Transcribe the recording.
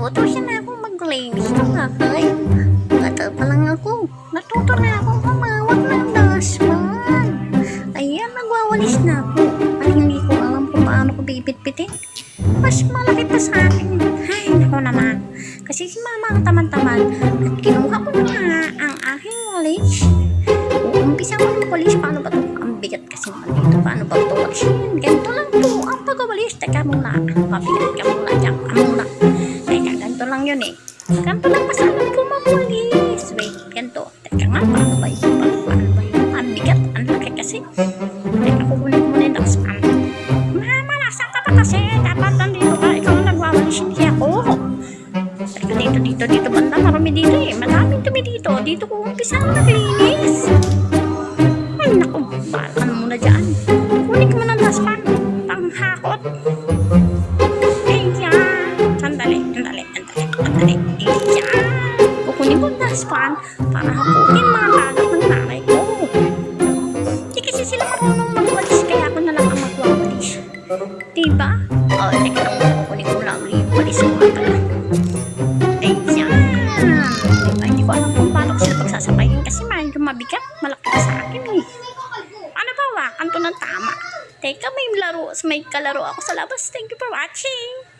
Utusan na ako maglinis ng bahay. Bata pa lang ako. Natuto na ako humawak ng dustpan. Ayan, nagwawalis na ako. At hindi ko alam kung paano ko bibit-bitin. Mas malaki pa sa akin. Ay, naku naman. Kasi si mama ang taman-taman. At kinuha ko na nga ang aking walis. Uumpisa ko ng walis. Paano ba ito? Ang bigat kasi naman dito. Paano ba ito walisin? Ganito lang po ang pag-walis. Teka muna. Mabigat ka muna. Diyan ka muna. Teka, ganito lang yun eh. Ganito lang masalan ko magwalis. Wait, ganito. Teka nga, paano ba ito? Paano ba ito? Ang bigat. Ang laki kasi. Teka, kukunin ko muna yung daspan. Mama, nasan ka ba kasi? Dapat nandito ka. Ikaw ang nagwawalis. Hindi ako. Teka, dito. Banda, marami dito eh. Maraming dumi dito. Dito ko umpisa ang naglinis. Ay, naku. Balaan mo na dyan. Kunin ko muna ng daspan. Panghakot. Ayan. Sandali. Ayan. Kukunin ko ng daspan para hakutin mga kagat ng nanay ko. Hindi kasi sila marunong magwalis kaya ako na lang ang magwawalis. Diba? O, teka lang. Kukunin ko lang yung walis ko pala. Ayan. Diba? Hindi ko alam kung paano ko sila pagsasabayin kasi medyo mabigat. Malaki pa sa akin eh. Ano ba? Wakan to ng tama. Teka, may kalaro ako sa labas. Thank you for watching.